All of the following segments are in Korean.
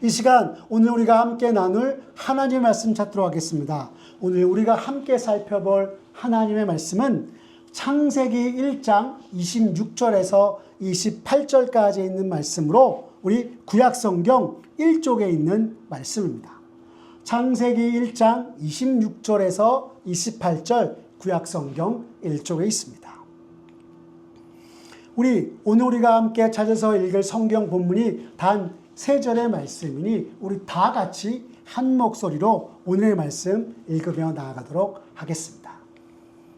이 시간 오늘 우리가 함께 나눌 하나님의 말씀 찾도록 하겠습니다. 오늘 우리가 함께 살펴볼 하나님의 말씀은 창세기 1장 26절에서 28절까지 있는 말씀으로 우리 구약성경 1쪽에 있는 말씀입니다. 창세기 1장 26절에서 28절 구약성경 1쪽에 있습니다. 오늘 우리가 함께 찾아서 읽을 성경 본문이 단 3절의 말씀이니 우리 다 같이 한 목소리로 오늘의 말씀 읽으며 나아가도록 하겠습니다.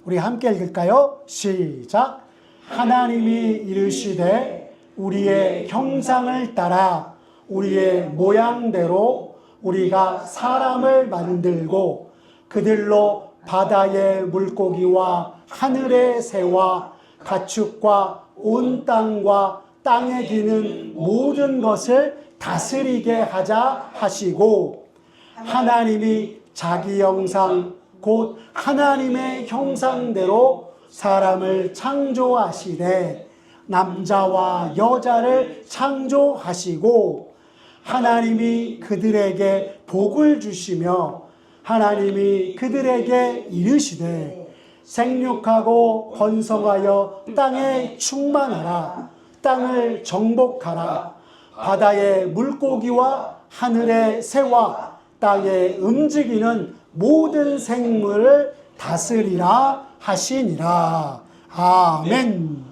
우리 함께 읽을까요? 시작! 하나님이 이르시되 우리의 형상을 따라 우리의 모양대로 우리가 사람을 만들고 그들로 바다의 물고기와 하늘의 새와 가축과 온 땅과 땅에 기는 모든 것을 다스리게 하자 하시고 하나님이 자기 형상 곧 하나님의 형상대로 사람을 창조하시되 남자와 여자를 창조하시고 하나님이 그들에게 복을 주시며 하나님이 그들에게 이르시되 생육하고 번성하여 땅에 충만하라 땅을 정복하라 바다의 물고기와 하늘의 새와 땅에 움직이는 모든 생물을 다스리라 하시니라. 아멘.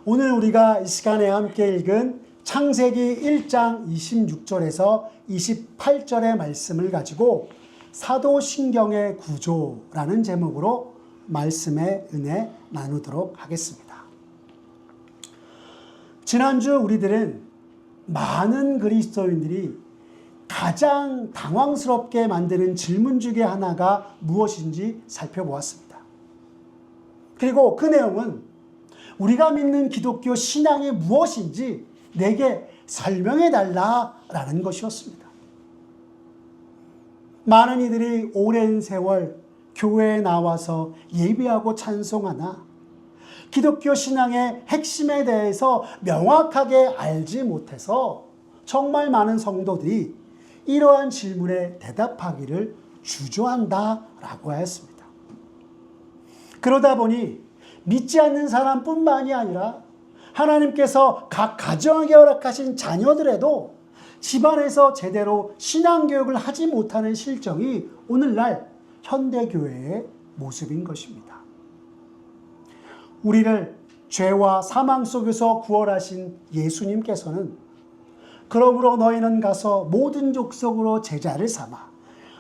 오늘 우리가 이 시간에 함께 읽은 창세기 1장 26절에서 28절의 말씀을 가지고 사도신경의 구조라는 제목으로 말씀의 은혜 나누도록 하겠습니다. 지난주 우리들은 많은 그리스도인들이 가장 당황스럽게 만드는 질문 중에 하나가 무엇인지 살펴보았습니다. 그리고 그 내용은 우리가 믿는 기독교 신앙이 무엇인지 내게 설명해 달라라는 것이었습니다. 많은 이들이 오랜 세월 교회에 나와서 예배하고 찬송하나 기독교 신앙의 핵심에 대해서 명확하게 알지 못해서 정말 많은 성도들이 이러한 질문에 대답하기를 주저한다라고 하였습니다. 그러다 보니 믿지 않는 사람뿐만이 아니라 하나님께서 각 가정에게 허락하신 자녀들에도 집안에서 제대로 신앙교육을 하지 못하는 실정이 오늘날 현대교회의 모습인 것입니다. 우리를 죄와 사망 속에서 구원하신 예수님께서는 그러므로 너희는 가서 모든 족속으로 제자를 삼아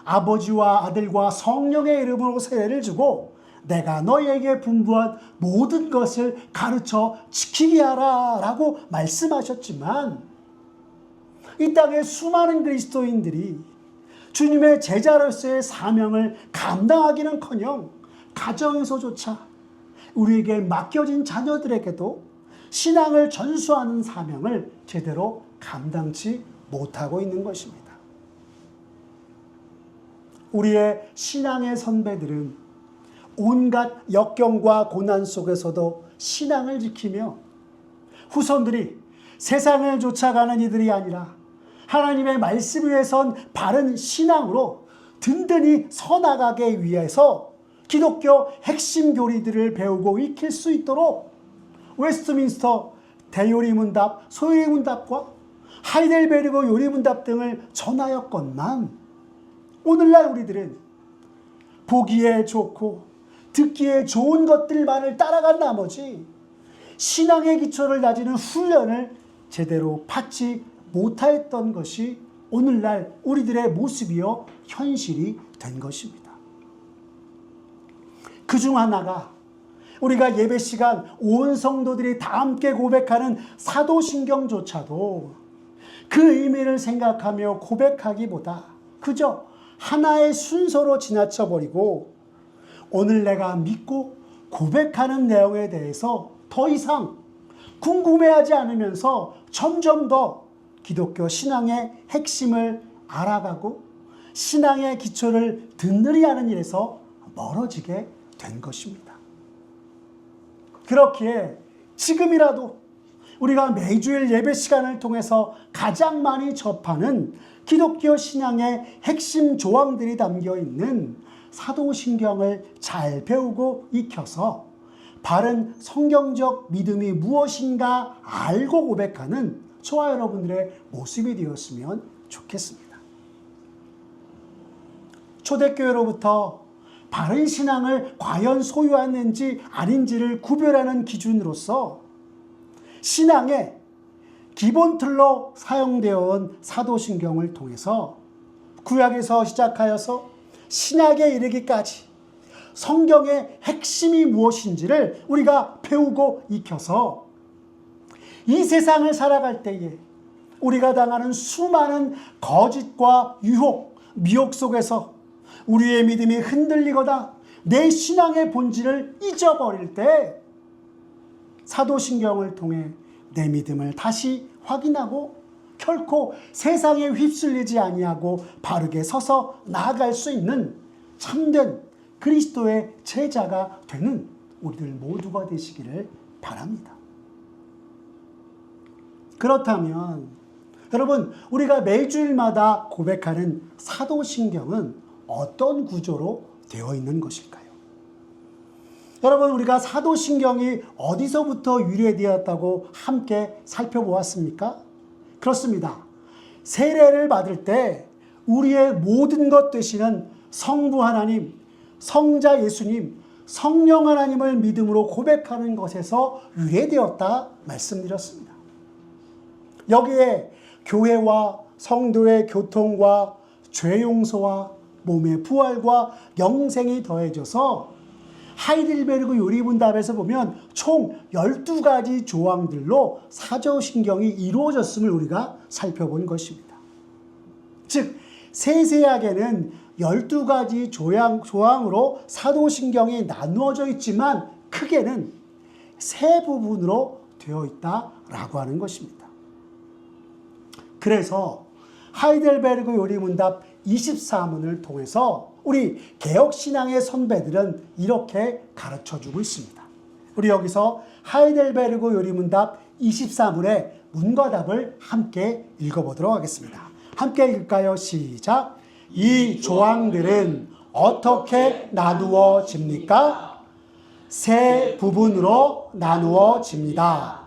아버지와 아들과 성령의 이름으로 세례를 주고 내가 너희에게 분부한 모든 것을 가르쳐 지키게 하라 라고 말씀하셨지만 이 땅의 수많은 그리스도인들이 주님의 제자로서의 사명을 감당하기는커녕 가정에서조차 우리에게 맡겨진 자녀들에게도 신앙을 전수하는 사명을 제대로 감당치 못하고 있는 것입니다. 우리의 신앙의 선배들은 온갖 역경과 고난 속에서도 신앙을 지키며 후손들이 세상을 쫓아가는 이들이 아니라 하나님의 말씀 위에 선 바른 신앙으로 든든히 서나가게 위해서 기독교 핵심 교리들을 배우고 익힐 수 있도록 웨스트민스터 대요리문답, 소요리문답과 하이델베르그 요리문답 등을 전하였건만 오늘날 우리들은 보기에 좋고 듣기에 좋은 것들만을 따라간 나머지 신앙의 기초를 다지는 훈련을 제대로 받지 못하였던 것이 오늘날 우리들의 모습이요 현실이 된 것입니다. 그중 하나가 우리가 예배 시간 온 성도들이 다 함께 고백하는 사도신경조차도 그 의미를 생각하며 고백하기보다 그저 하나의 순서로 지나쳐버리고 오늘 내가 믿고 고백하는 내용에 대해서 더 이상 궁금해하지 않으면서 점점 더 기독교 신앙의 핵심을 알아가고 신앙의 기초를 든든히 하는 일에서 멀어지게 된 것입니다. 그렇기에 지금이라도 우리가 매주일 예배 시간을 통해서 가장 많이 접하는 기독교 신앙의 핵심 조항들이 담겨 있는 사도신경을 잘 배우고 익혀서 바른 성경적 믿음이 무엇인가 알고 고백하는 저와 여러분들의 모습이 되었으면 좋겠습니다. 초대교회로부터 바른 신앙을 과연 소유하는지 아닌지를 구별하는 기준으로서 신앙의 기본 틀로 사용되어 온 사도신경을 통해서 구약에서 시작하여서 신약에 이르기까지 성경의 핵심이 무엇인지를 우리가 배우고 익혀서 이 세상을 살아갈 때에 우리가 당하는 수많은 거짓과 유혹, 미혹 속에서 우리의 믿음이 흔들리거나 내 신앙의 본질을 잊어버릴 때 사도신경을 통해 내 믿음을 다시 확인하고 결코 세상에 휩쓸리지 아니하고 바르게 서서 나아갈 수 있는 참된 그리스도의 제자가 되는 우리들 모두가 되시기를 바랍니다. 그렇다면 여러분, 우리가 매주일마다 고백하는 사도신경은 어떤 구조로 되어 있는 것일까요? 여러분, 우리가 사도신경이 어디서부터 유래되었다고 함께 살펴보았습니까? 그렇습니다. 세례를 받을 때 우리의 모든 것 되시는 성부 하나님, 성자 예수님, 성령 하나님을 믿음으로 고백하는 것에서 유래되었다 말씀드렸습니다. 여기에 교회와 성도의 교통과 죄 용서와 몸의 부활과 영생이 더해져서 하이델베르그 요리문답에서 보면 총 12가지 조항들로 사도신경이 이루어졌음을 우리가 살펴본 것입니다. 즉 세세하게는 12가지 조항으로 사도신경이 나누어져 있지만 크게는 세 부분으로 되어 있다라고 하는 것입니다. 그래서 하이델베르그 요리문답 24문을 통해서 우리 개혁신앙의 선배들은 이렇게 가르쳐주고 있습니다. 우리 여기서 하이델베르그 요리문답 24문의 문과 답을 함께 읽어보도록 하겠습니다. 함께 읽을까요? 시작! 이 조항들은 어떻게 나누어집니까? 세 부분으로 나누어집니다.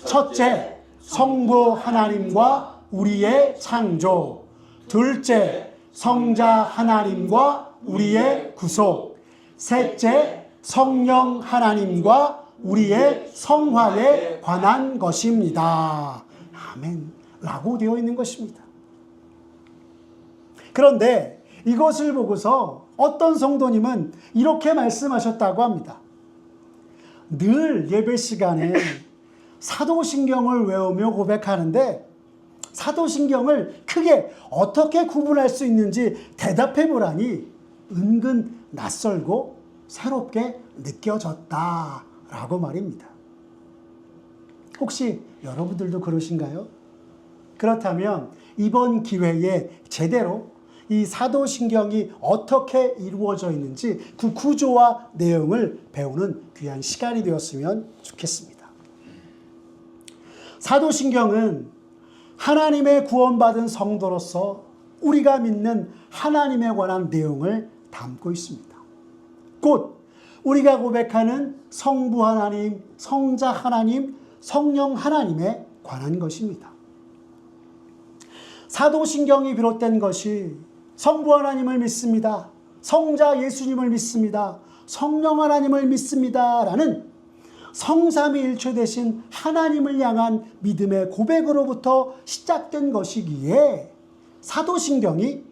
첫째, 성부 하나님과 우리의 창조. 둘째, 성자 하나님과 우리의 구속. 셋째, 성령 하나님과 우리의 성화에 관한 것입니다. 아멘. 라고 되어 있는 것입니다. 그런데 이것을 보고서 어떤 성도님은 이렇게 말씀하셨다고 합니다. 늘 예배 시간에 사도신경을 외우며 고백하는데 사도신경을 크게 어떻게 구분할 수 있는지 대답해 보라니 은근 낯설고 새롭게 느껴졌다라고 말입니다. 혹시 여러분들도 그러신가요? 그렇다면 이번 기회에 제대로 이 사도신경이 어떻게 이루어져 있는지 그 구조와 내용을 배우는 귀한 시간이 되었으면 좋겠습니다. 사도신경은 하나님의 구원받은 성도로서 우리가 믿는 하나님에 관한 내용을 담고 있습니다. 곧 우리가 고백하는 성부 하나님, 성자 하나님, 성령 하나님에 관한 것입니다. 사도신경이 비롯된 것이 성부 하나님을 믿습니다. 성자 예수님을 믿습니다. 성령 하나님을 믿습니다. 라는 성삼위일체 되신 하나님을 향한 믿음의 고백으로부터 시작된 것이기에 사도신경이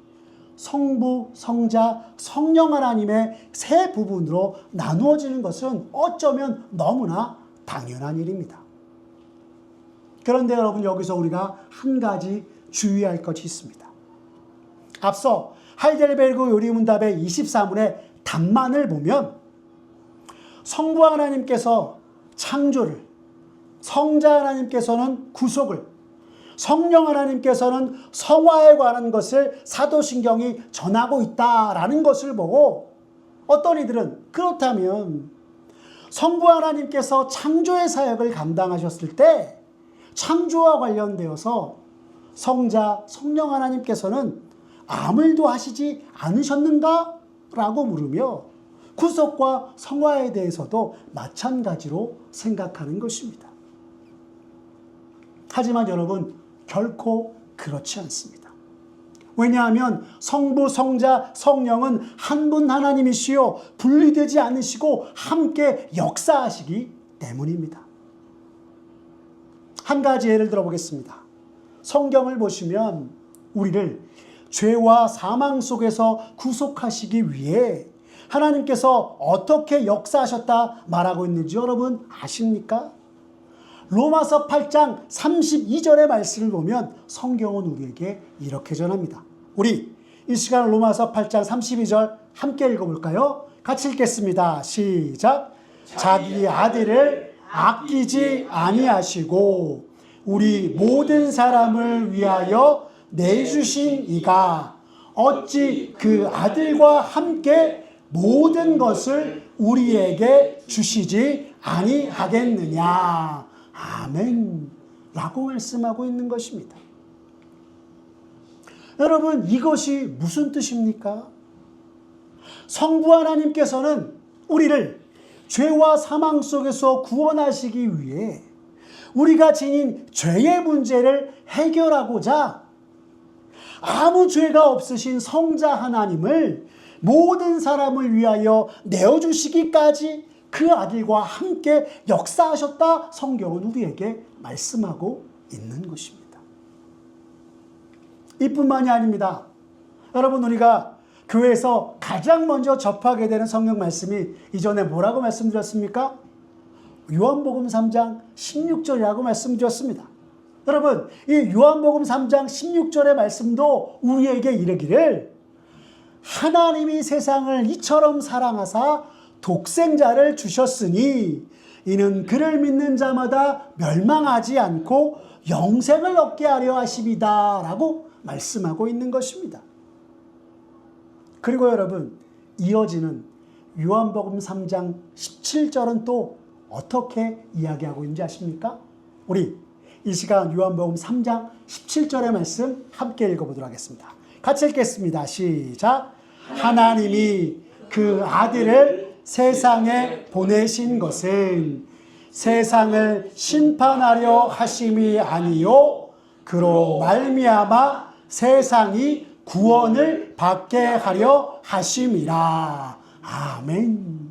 성부, 성자, 성령 하나님의 세 부분으로 나누어지는 것은 어쩌면 너무나 당연한 일입니다. 그런데 여러분, 여기서 우리가 한 가지 주의할 것이 있습니다. 앞서 하이델베르그 요리문답의 24문의 답만을 보면 성부 하나님께서 창조를, 성자 하나님께서는 구속을, 성령 하나님께서는 성화에 관한 것을 사도신경이 전하고 있다라는 것을 보고 어떤 이들은 그렇다면 성부 하나님께서 창조의 사역을 감당하셨을 때 창조와 관련되어서 성자, 성령 하나님께서는 아무 일도 하시지 않으셨는가? 라고 물으며 구속과 성화에 대해서도 마찬가지로 생각하는 것입니다. 하지만 여러분, 결코 그렇지 않습니다. 왜냐하면 성부, 성자, 성령은 한 분 하나님이시요 분리되지 않으시고 함께 역사하시기 때문입니다. 한 가지 예를 들어보겠습니다. 성경을 보시면 우리를 죄와 사망 속에서 구속하시기 위해 하나님께서 어떻게 역사하셨다 말하고 있는지 여러분 아십니까? 로마서 8장 32절의 말씀을 보면 성경은 우리에게 이렇게 전합니다. 우리 이 시간 로마서 8장 32절 함께 읽어볼까요? 같이 읽겠습니다. 시작. 자기 아들을 아끼지 아니하시고 우리 모든 사람을 위하여 내주신 이가 어찌 그 아들과 함께 모든 것을 우리에게 주시지 아니하겠느냐. 아멘. 라고 말씀하고 있는 것입니다. 여러분, 이것이 무슨 뜻입니까? 성부 하나님께서는 우리를 죄와 사망 속에서 구원하시기 위해 우리가 지닌 죄의 문제를 해결하고자 아무 죄가 없으신 성자 하나님을 모든 사람을 위하여 내어주시기까지 그 아들과 함께 역사하셨다 성경은 우리에게 말씀하고 있는 것입니다. 이뿐만이 아닙니다. 여러분, 우리가 교회에서 가장 먼저 접하게 되는 성경 말씀이 이전에 뭐라고 말씀드렸습니까? 요한복음 3장 16절이라고 말씀드렸습니다. 여러분, 이 요한복음 3장 16절의 말씀도 우리에게 이르기를 하나님이 세상을 이처럼 사랑하사 독생자를 주셨으니 이는 그를 믿는 자마다 멸망하지 않고 영생을 얻게 하려 하심이다 라고 말씀하고 있는 것입니다. 그리고 여러분, 이어지는 요한복음 3장 17절은 또 어떻게 이야기하고 있는지 아십니까? 우리 이 시간 요한복음 3장 17절의 말씀 함께 읽어보도록 하겠습니다. 같이 읽겠습니다. 시작. 하나님이 그 아들을 세상에 보내신 것은 세상을 심판하려 하심이 아니요 그로 말미암아 세상이 구원을 받게 하려 하심이라. 아멘.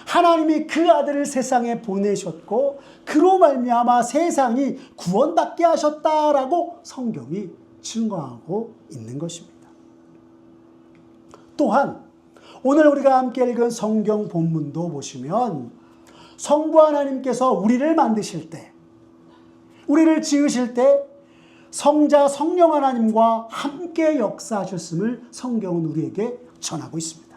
하나님이 그 아들을 세상에 보내셨고 그로 말미암아 세상이 구원받게 하셨다라고 성경이 증거하고 있는 것입니다. 또한 오늘 우리가 함께 읽은 성경 본문도 보시면 성부 하나님께서 우리를 만드실 때, 우리를 지으실 때 성자 성령 하나님과 함께 역사하셨음을 성경은 우리에게 전하고 있습니다.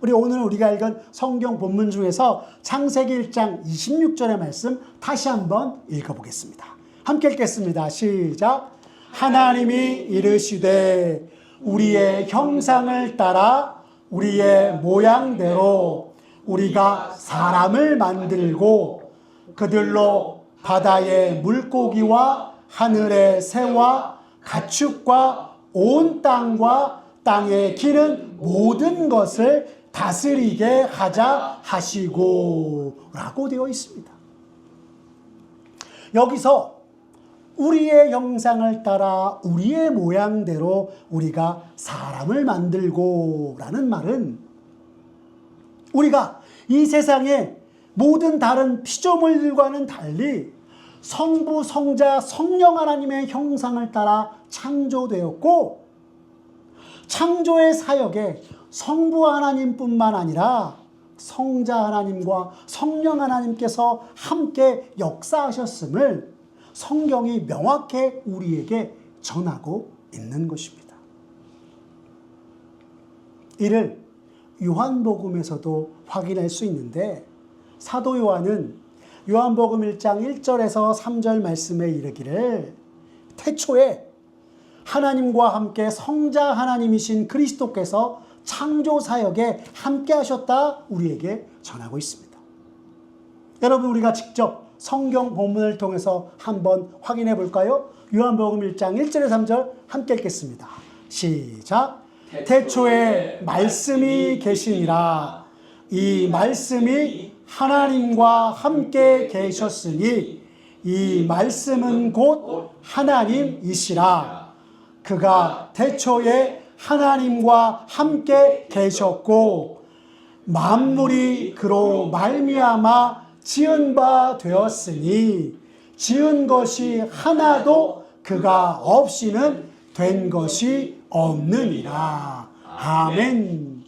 우리 오늘 우리가 읽은 성경 본문 중에서 창세기 1장 26절의 말씀 다시 한번 읽어보겠습니다. 함께 읽겠습니다. 시작. 하나님이 이르시되 우리의 형상을 따라 우리의 모양대로 우리가 사람을 만들고 그들로 바다의 물고기와 하늘의 새와 가축과 온 땅과 땅에 기는 모든 것을 다스리게 하자 하시고 라고 되어 있습니다. 여기서 우리의 형상을 따라 우리의 모양대로 우리가 사람을 만들고 라는 말은 우리가 이 세상의 모든 다른 피조물들과는 달리 성부, 성자, 성령 하나님의 형상을 따라 창조되었고 창조의 사역에 성부 하나님뿐만 아니라 성자 하나님과 성령 하나님께서 함께 역사하셨음을 성경이 명확히 우리에게 전하고 있는 것입니다. 이를 요한복음에서도 확인할 수 있는데 사도 요한은 요한복음 1장 1절에서 3절 말씀에 이르기를 태초에 하나님과 함께 성자 하나님이신 그리스도께서 창조 사역에 함께 하셨다 우리에게 전하고 있습니다. 여러분, 우리가 직접 성경 본문을 통해서 한번 확인해 볼까요? 요한복음 1장 1절에 3절 함께 읽겠습니다. 시작. 태초에 말씀이 계시니라. 이 말씀이 하나님과 함께 계셨으니 이 말씀은 곧 하나님이시라. 그가 태초에 하나님과 함께 계셨고 만물이 그로 말미암아 지은 바 되었으니 지은 것이 하나도 그가 없이는 된 것이 없느니라. 아멘.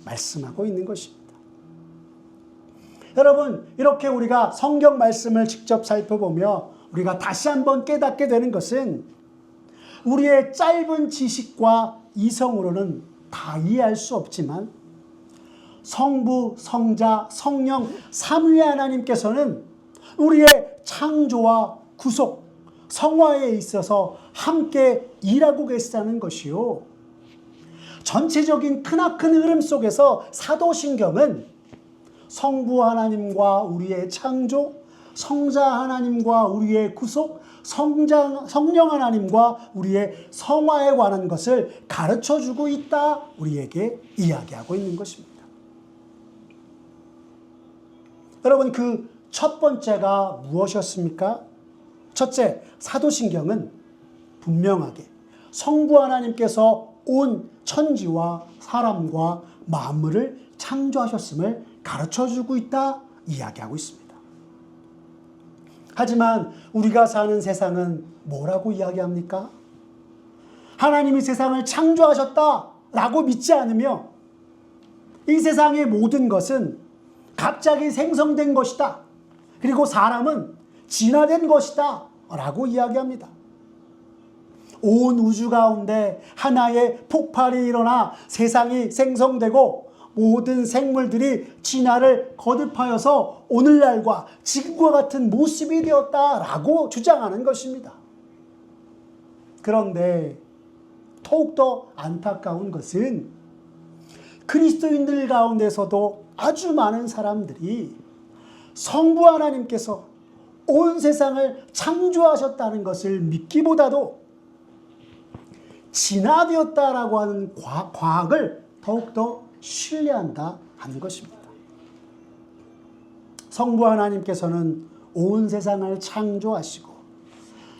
말씀하고 있는 것입니다. 여러분, 이렇게 우리가 성경 말씀을 직접 살펴보며 우리가 다시 한번 깨닫게 되는 것은 우리의 짧은 지식과 이성으로는 다 이해할 수 없지만 성부, 성자, 성령 삼위의 하나님께서는 우리의 창조와 구속, 성화에 있어서 함께 일하고 계시다는 것이요. 전체적인 크나큰 흐름 속에서 사도신경은 성부 하나님과 우리의 창조, 성자 하나님과 우리의 구속, 성령 하나님과 우리의 성화에 관한 것을 가르쳐주고 있다, 우리에게 이야기하고 있는 것입니다. 여러분, 그 첫 번째가 무엇이었습니까? 첫째, 사도신경은 분명하게 성부 하나님께서 온 천지와 사람과 만물을 창조하셨음을 가르쳐주고 있다, 이야기하고 있습니다. 하지만 우리가 사는 세상은 뭐라고 이야기합니까? 하나님이 세상을 창조하셨다라고 믿지 않으며 이 세상의 모든 것은 갑자기 생성된 것이다, 그리고 사람은 진화된 것이다 라고 이야기합니다. 온 우주 가운데 하나의 폭발이 일어나 세상이 생성되고 모든 생물들이 진화를 거듭하여서 오늘날과 지금과 같은 모습이 되었다라고 주장하는 것입니다. 그런데 더욱더 안타까운 것은 그리스도인들 가운데서도 아주 많은 사람들이 성부 하나님께서 온 세상을 창조하셨다는 것을 믿기보다도 진화되었다라고 하는 과학을 더욱더 신뢰한다 하는 것입니다. 성부 하나님께서는 온 세상을 창조하시고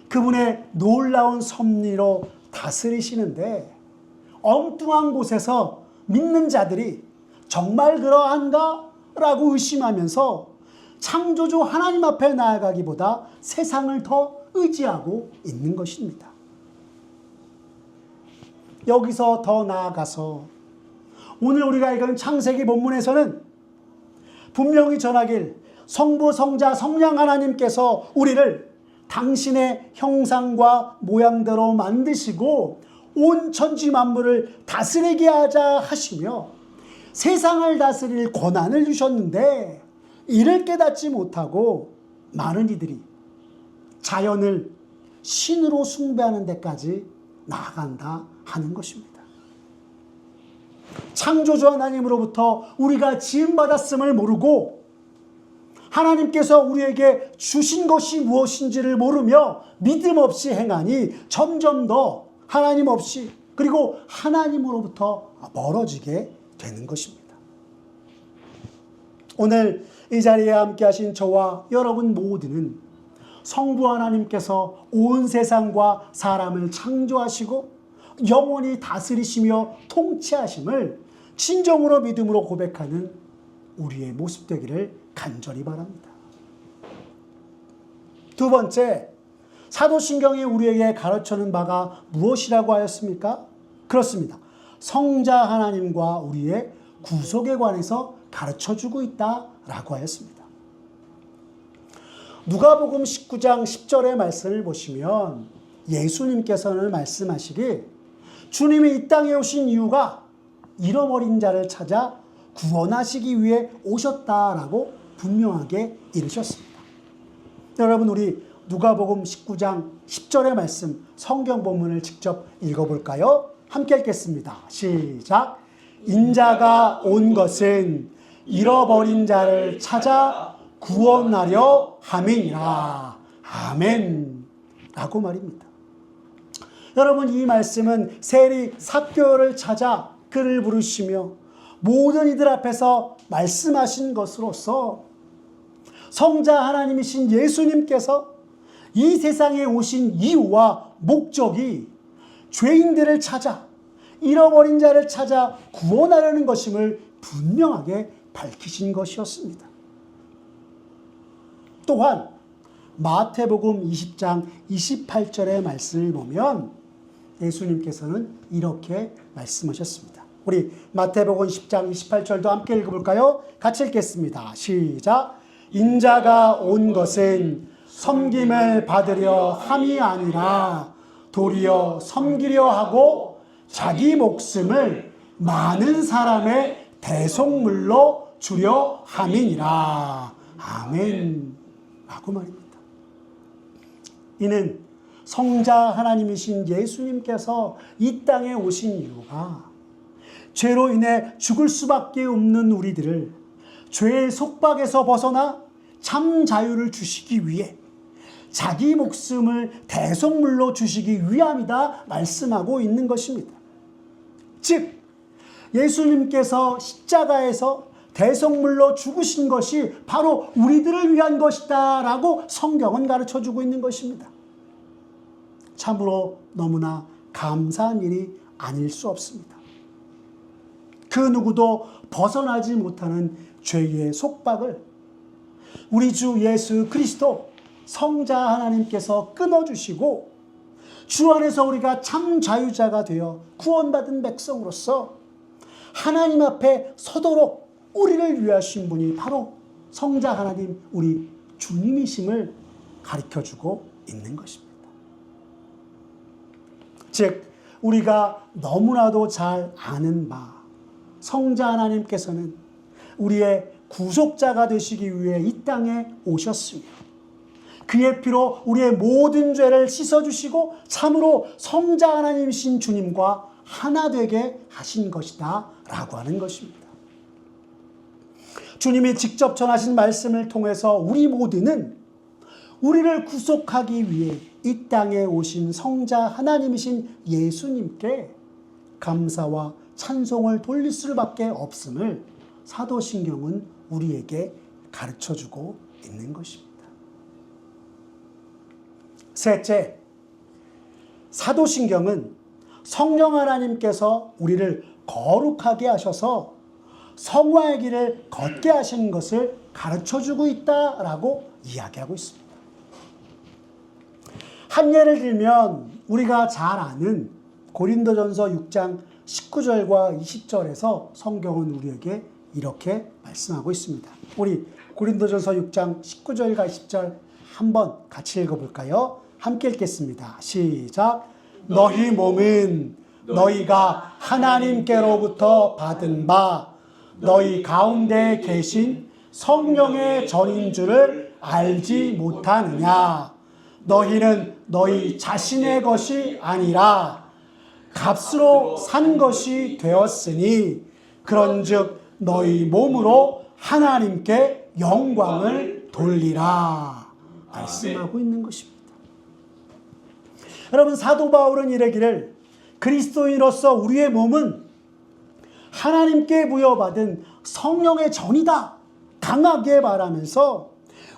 그분의 놀라운 섭리로 다스리시는데 엉뚱한 곳에서 믿는 자들이 정말 그러한가? 라고 의심하면서 창조주 하나님 앞에 나아가기보다 세상을 더 의지하고 있는 것입니다. 여기서 더 나아가서 오늘 우리가 읽은 창세기 본문에서는 분명히 전하길 성부, 성자, 성령 하나님께서 우리를 당신의 형상과 모양대로 만드시고 온 천지 만물을 다스리게 하자 하시며 세상을 다스릴 권한을 주셨는데 이를 깨닫지 못하고 많은 이들이 자연을 신으로 숭배하는 데까지 나아간다 하는 것입니다. 창조주 하나님으로부터 우리가 지음받았음을 모르고 하나님께서 우리에게 주신 것이 무엇인지를 모르며 믿음 없이 행하니 점점 더 하나님 없이 그리고 하나님으로부터 멀어지게 되는 것입니다. 오늘 이 자리에 함께 하신 저와 여러분 모두는 성부 하나님께서 온 세상과 사람을 창조하시고 영원히 다스리시며 통치하심을 진정으로 믿음으로 고백하는 우리의 모습 되기를 간절히 바랍니다. 두 번째, 사도신경이 우리에게 가르쳐주는 바가 무엇이라고 하였습니까? 그렇습니다. 성자 하나님과 우리의 구속에 관해서 가르쳐주고 있다라고 하였습니다. 누가복음 19장 10절의 말씀을 보시면 예수님께서는 말씀하시길 주님이 이 땅에 오신 이유가 잃어버린 자를 찾아 구원하시기 위해 오셨다라고 분명하게 이르셨습니다. 여러분, 우리 누가복음 19장 10절의 말씀 성경 본문을 직접 읽어볼까요? 함께 읽겠습니다. 시작. 인자가 온 것은 잃어버린 자를 찾아 구원하려 함이니라. 아멘. 라고 말입니다. 여러분, 이 말씀은 세리 삭개오를 찾아 그를 부르시며 모든 이들 앞에서 말씀하신 것으로서 성자 하나님이신 예수님께서 이 세상에 오신 이유와 목적이 죄인들을 찾아, 잃어버린 자를 찾아 구원하려는 것임을 분명하게 밝히신 것이었습니다. 또한 마태복음 20장 28절의 말씀을 보면 예수님께서는 이렇게 말씀하셨습니다. 우리 마태복음 10장 28절도 함께 읽어볼까요? 같이 읽겠습니다. 시작. 인자가 온 것은 섬김을 받으려 함이 아니라 도리어 섬기려 하고 자기 목숨을 많은 사람의 대속물로 주려 함이니라. 아멘. 라고 말입니다. 이는 성자 하나님이신 예수님께서 이 땅에 오신 이유가 죄로 인해 죽을 수밖에 없는 우리들을 죄의 속박에서 벗어나 참 자유를 주시기 위해 자기 목숨을 대속물로 주시기 위함이다 말씀하고 있는 것입니다. 즉 예수님께서 십자가에서 대속물로 죽으신 것이 바로 우리들을 위한 것이다 라고 성경은 가르쳐주고 있는 것입니다. 참으로 너무나 감사한 일이 아닐 수 없습니다. 그 누구도 벗어나지 못하는 죄의 속박을 우리 주 예수 그리스도 성자 하나님께서 끊어주시고 주 안에서 우리가 참 자유자가 되어 구원받은 백성으로서 하나님 앞에 서도록 우리를 위하신 분이 바로 성자 하나님 우리 주님이심을 가르쳐주고 있는 것입니다. 즉 우리가 너무나도 잘 아는 바 성자 하나님께서는 우리의 구속자가 되시기 위해 이 땅에 오셨으며 그의 피로 우리의 모든 죄를 씻어주시고 참으로 성자 하나님이신 주님과 하나 되게 하신 것이다 라고 하는 것입니다. 주님이 직접 전하신 말씀을 통해서 우리 모두는 우리를 구속하기 위해 이 땅에 오신 성자 하나님이신 예수님께 감사와 찬송을 돌릴 수밖에 없음을 사도신경은 우리에게 가르쳐주고 있는 것입니다. 셋째, 사도신경은 성령 하나님께서 우리를 거룩하게 하셔서 성화의 길을 걷게 하시는 것을 가르쳐주고 있다라고 이야기하고 있습니다. 한 예를 들면 우리가 잘 아는 고린도전서 6장 19절과 20절에서 성경은 우리에게 이렇게 말씀하고 있습니다. 우리 고린도전서 6장 19절과 20절 한번 같이 읽어볼까요? 함께 읽겠습니다. 시작. 너희 몸은 너희가 하나님께로부터 받은 바 너희 가운데 계신 성령의 전인 줄을 알지 못하느냐. 너희는 너희 자신의 것이 아니라 값으로 산 것이 되었으니 그런즉 너희 몸으로 하나님께 영광을 돌리라 말씀하고 있는 것입니다. 여러분, 사도 바울은 이르기를 그리스도인으로서 우리의 몸은 하나님께 부여받은 성령의 전이다 강하게 말하면서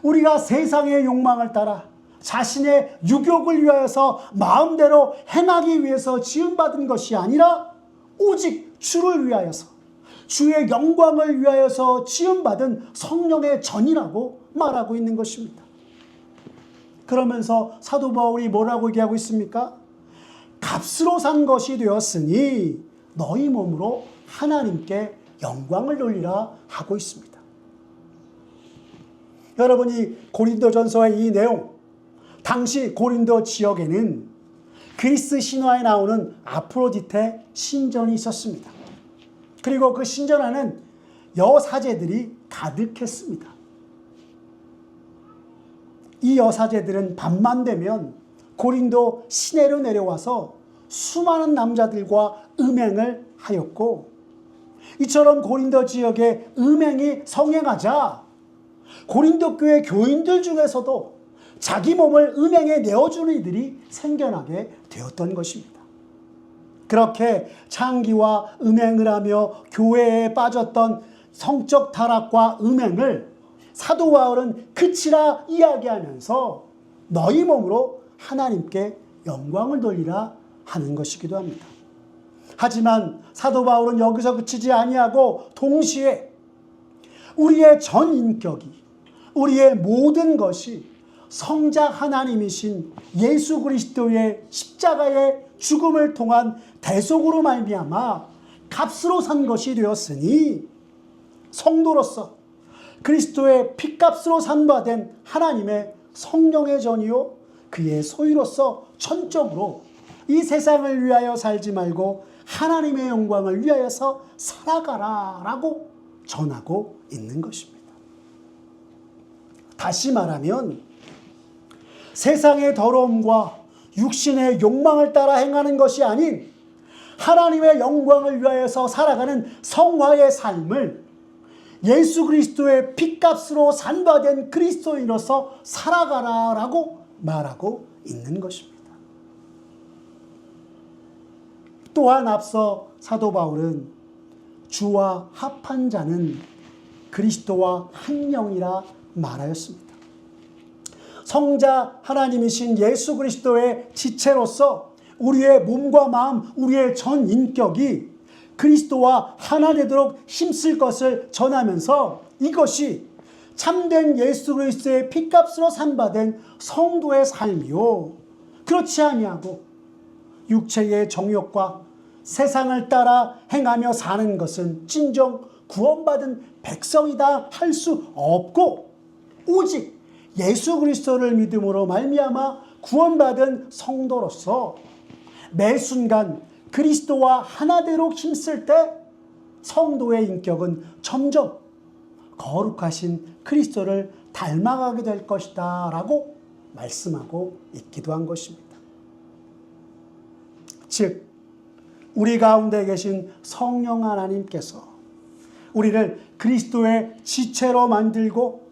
우리가 세상의 욕망을 따라 자신의 유욕을 위하여서 마음대로 행하기 위해서 지음받은 것이 아니라 오직 주를 위하여서 주의 영광을 위하여서 지음받은 성령의 전이라고 말하고 있는 것입니다. 그러면서 사도 바울이 뭐라고 얘기하고 있습니까? 값으로 산 것이 되었으니 너희 몸으로 하나님께 영광을 돌리라 하고 있습니다. 여러분이 고린도전서의 이 내용, 당시 고린도 지역에는 그리스 신화에 나오는 아프로디테 신전이 있었습니다. 그리고 그 신전 안에는 여사제들이 가득했습니다. 이 여사제들은 밤만 되면 고린도 시내로 내려와서 수많은 남자들과 음행을 하였고, 이처럼 고린도 지역에 음행이 성행하자 고린도 교회 교인들 중에서도 자기 몸을 음행에 내어주는 이들이 생겨나게 되었던 것입니다. 그렇게 창기와 음행을 하며 교회에 빠졌던 성적 타락과 음행을 사도 바울은 그치라 이야기하면서 너희 몸으로 하나님께 영광을 돌리라 하는 것이기도 합니다. 하지만 사도 바울은 여기서 그치지 아니하고 동시에 우리의 전 인격이, 우리의 모든 것이 성자 하나님이신 예수 그리스도의 십자가의 죽음을 통한 대속으로 말미암아 값으로 산 것이 되었으니 성도로서 그리스도의 피값으로 산바된 하나님의 성령의 전이요 그의 소유로서 전적으로 이 세상을 위하여 살지 말고 하나님의 영광을 위하여서 살아가라라고 전하고 있는 것입니다. 다시 말하면 세상의 더러움과 육신의 욕망을 따라 행하는 것이 아닌 하나님의 영광을 위하여서 살아가는 성화의 삶을 예수 그리스도의 피값으로 산바된 그리스도인으로서 살아가라라고 말하고 있는 것입니다. 또한 앞서 사도 바울은 주와 합한 자는 그리스도와 한 영이라 말하였습니다. 성자 하나님이신 예수 그리스도의 지체로서 우리의 몸과 마음, 우리의 전 인격이 그리스도와 하나 되도록 힘쓸 것을 전하면서 이것이 참된 예수 그리스도의 피값으로 산바된 성도의 삶이요 그렇지 아니하고 육체의 정욕과 세상을 따라 행하며 사는 것은 진정 구원받은 백성이다 할 수 없고 오직 예수 그리스도를 믿음으로 말미암아 구원받은 성도로서 매 순간 그리스도와 하나되도록 힘쓸 때 성도의 인격은 점점 거룩하신 그리스도를 닮아가게 될 것이다 라고 말씀하고 있기도 한 것입니다. 즉 우리 가운데 계신 성령 하나님께서 우리를 그리스도의 지체로 만들고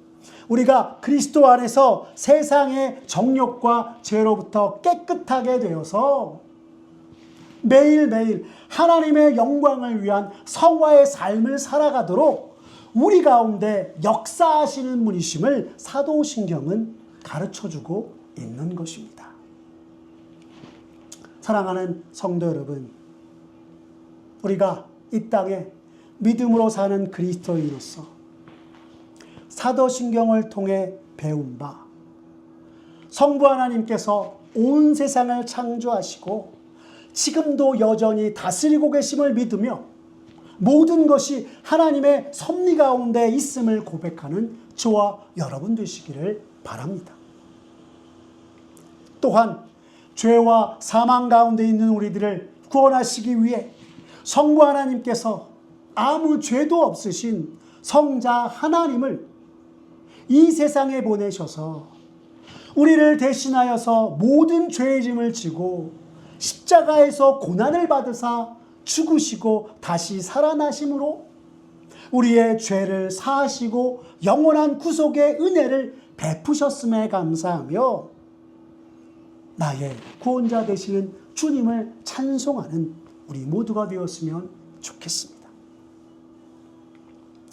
우리가 그리스도 안에서 세상의 정욕과 죄로부터 깨끗하게 되어서 매일매일 하나님의 영광을 위한 성화의 삶을 살아가도록 우리 가운데 역사하시는 분이심을 사도신경은 가르쳐주고 있는 것입니다. 사랑하는 성도 여러분, 우리가 이 땅에 믿음으로 사는 그리스도인으로서 사도신경을 통해 배운 바 성부 하나님께서 온 세상을 창조하시고 지금도 여전히 다스리고 계심을 믿으며 모든 것이 하나님의 섭리 가운데 있음을 고백하는 저와 여러분 되시기를 바랍니다. 또한 죄와 사망 가운데 있는 우리들을 구원하시기 위해 성부 하나님께서 아무 죄도 없으신 성자 하나님을 이 세상에 보내셔서 우리를 대신하여서 모든 죄의 짐을 지고 십자가에서 고난을 받으사 죽으시고 다시 살아나심으로 우리의 죄를 사하시고 영원한 구속의 은혜를 베푸셨음에 감사하며 나의 구원자 되시는 주님을 찬송하는 우리 모두가 되었으면 좋겠습니다.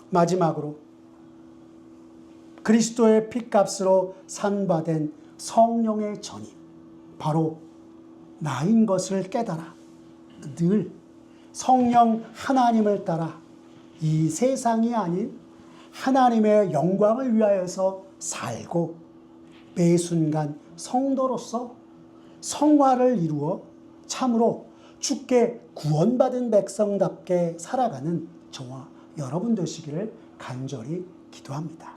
마지막으로 그리스도의 피값으로 산바된 성령의 전임, 바로 나인 것을 깨달아 늘 성령 하나님을 따라 이 세상이 아닌 하나님의 영광을 위하여서 살고 매 순간 성도로서 성화를 이루어 참으로 주께 구원받은 백성답게 살아가는 저와 여러분 되시기를 간절히 기도합니다.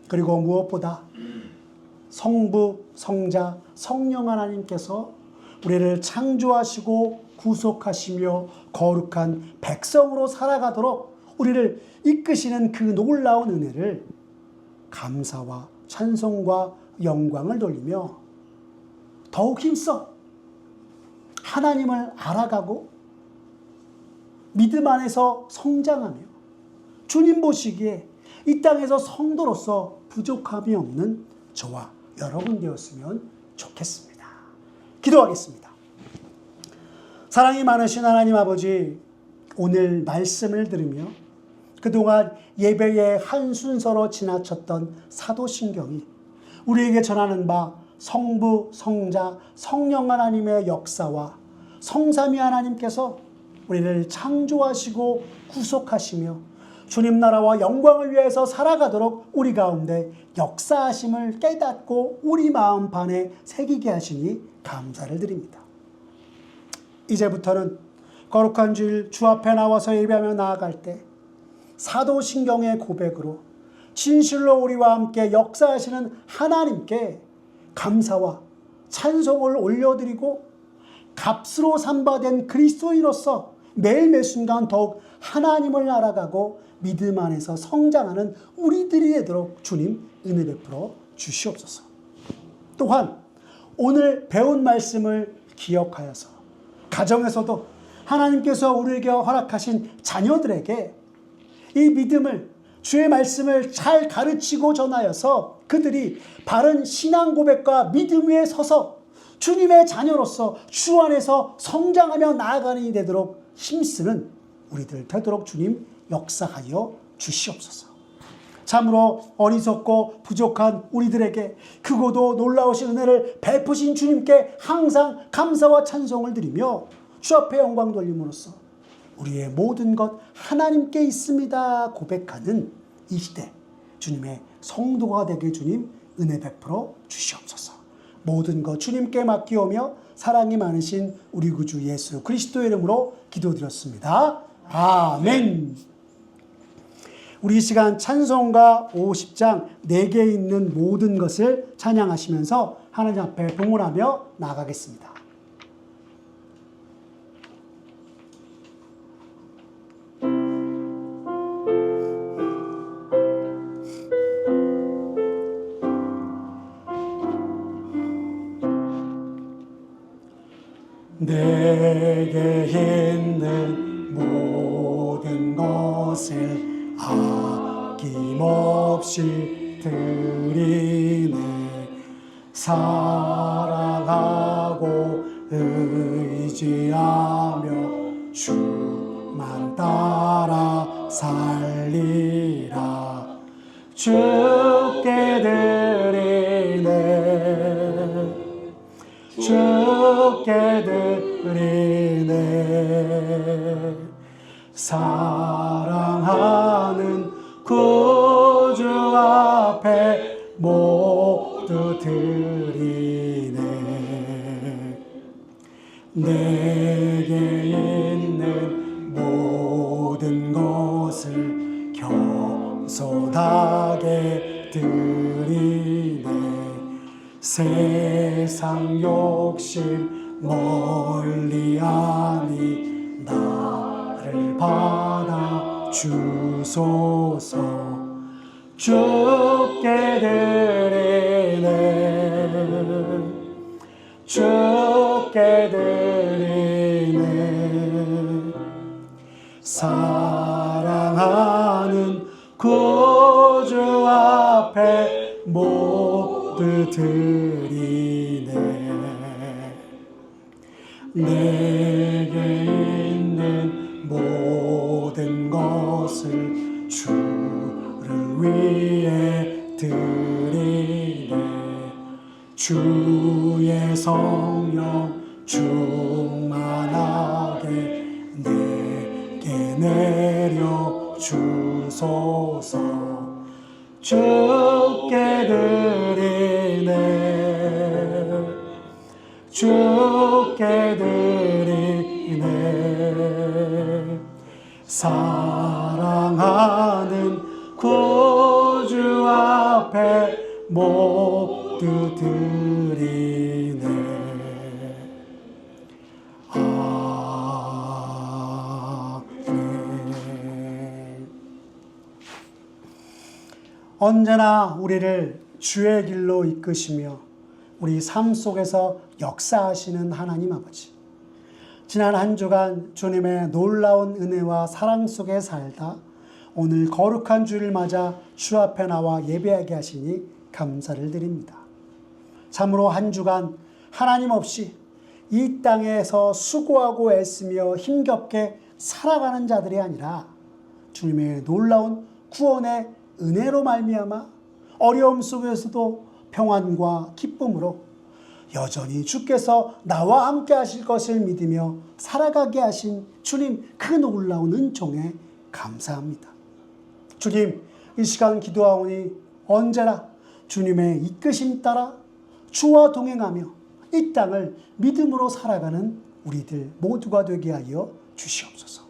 그리고 무엇보다 성부, 성자, 성령 하나님께서 우리를 창조하시고 구속하시며 거룩한 백성으로 살아가도록 우리를 이끄시는 그 놀라운 은혜를 감사와 찬송과 영광을 돌리며 더욱 힘써 하나님을 알아가고 믿음 안에서 성장하며 주님 보시기에 이 땅에서 성도로서 부족함이 없는 저와 여러분 되었으면 좋겠습니다. 기도하겠습니다. 사랑이 많으신 하나님 아버지, 오늘 말씀을 들으며 그동안 예배의 한 순서로 지나쳤던 사도신경이 우리에게 전하는 바 성부, 성자, 성령 하나님의 역사와 성삼위 하나님께서 우리를 창조하시고 구속하시며 주님 나라와 영광을 위해서 살아가도록 우리 가운데 역사하심을 깨닫고 우리 마음판에 새기게 하시니 감사를 드립니다. 이제부터는 거룩한 주일 주 앞에 나와서 예배하며 나아갈 때 사도신경의 고백으로 진실로 우리와 함께 역사하시는 하나님께 감사와 찬송을 올려드리고 값으로 삼바된 그리스도인으로서 매일매 순간 더욱 하나님을 알아가고 믿음 안에서 성장하는 우리들이 되도록 주님 은혜 베풀어 주시옵소서. 또한 오늘 배운 말씀을 기억하여서 가정에서도 하나님께서 우리에게 허락하신 자녀들에게 이 믿음을, 주의 말씀을 잘 가르치고 전하여서 그들이 바른 신앙 고백과 믿음 위에 서서 주님의 자녀로서 주 안에서 성장하며 나아가는 이 되도록 힘쓰는 우리들 되도록 주님 역사하여 주시옵소서. 참으로 어리석고 부족한 우리들에게 크고도 놀라우신 은혜를 베푸신 주님께 항상 감사와 찬송을 드리며 주 앞에 영광 돌림으로써 우리의 모든 것 하나님께 있습니다 고백하는 이 시대 주님의 성도가 되게 주님 은혜 베풀어 주시옵소서. 모든 것 주님께 맡기오며 사랑이 많으신 우리 구주 예수 그리스도의 이름으로 기도드렸습니다. 아멘. 우리 이 시간 찬송가 50장 4개 있는 모든 것을 찬양하시면서 하나님 앞에 봉헌하며 나아가겠습니다. 내게 있는 모든 것을 아낌없이 드리네. 사랑하고 의지하며 주만 따라 살리라. 주께 드리네. 주께 드리네. 사랑하는 구주 앞에 모두 드리네. 내게 있는 모든 것을 겸손하게 드리네. 세상 욕심 멀리하니 나를 받아 주소서. 주께 드리네. 주께 드리네. 사랑하는 구주 앞에 모두 드리네. 내게 있는 모든 것을 주를 위해 드리네. 주의 성령 충만하게 내게 내려 주소서. 주께 드리네. 주께 드리네. 사랑하는 구주 앞에 모두 드리네. 아멘. 언제나 우리를 주의 길로 이끄시며 우리 삶 속에서 역사하시는 하나님 아버지, 지난 한 주간 주님의 놀라운 은혜와 사랑 속에 살다 오늘 거룩한 주를 맞아 주 앞에 나와 예배하게 하시니 감사를 드립니다. 참으로 한 주간 하나님 없이 이 땅에서 수고하고 애쓰며 힘겹게 살아가는 자들이 아니라 주님의 놀라운 구원의 은혜로 말미암아 어려움 속에서도 평안과 기쁨으로 여전히 주께서 나와 함께 하실 것을 믿으며 살아가게 하신 주님 그 놀라운 은총에 감사합니다. 주님, 이 시간 기도하오니 언제나 주님의 이끄심 따라 주와 동행하며 이 땅을 믿음으로 살아가는 우리들 모두가 되게 하여 주시옵소서.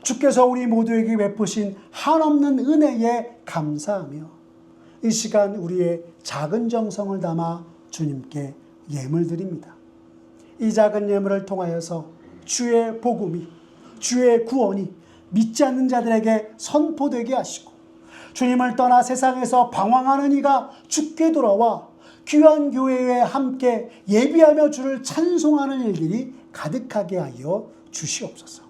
주께서 우리 모두에게 베푸신 한없는 은혜에 감사하며 이 시간 우리의 작은 정성을 담아 주님께 예물 드립니다. 이 작은 예물을 통하여서 주의 복음이, 주의 구원이 믿지 않는 자들에게 선포되게 하시고 주님을 떠나 세상에서 방황하는 이가 주께 돌아와 귀한 교회에 함께 예비하며 주를 찬송하는 일들이 가득하게 하여 주시옵소서.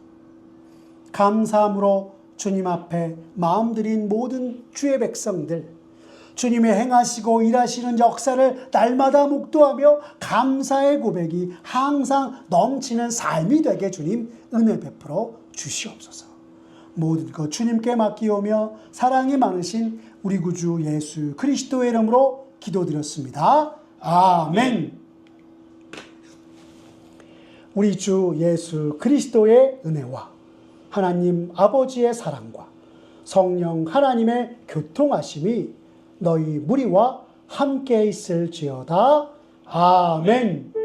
감사함으로 주님 앞에 마음 드린 모든 주의 백성들, 주님의 행하시고 일하시는 역사를 날마다 묵도하며 감사의 고백이 항상 넘치는 삶이 되게 주님 은혜 베풀어 주시옵소서. 모든 것 주님께 맡기오며 사랑이 많으신 우리 구주 예수 그리스도의 이름으로 기도드렸습니다. 아멘. 우리 주 예수 그리스도의 은혜와 하나님 아버지의 사랑과 성령 하나님의 교통하심이 너희 무리와 함께 있을지어다. 아멘.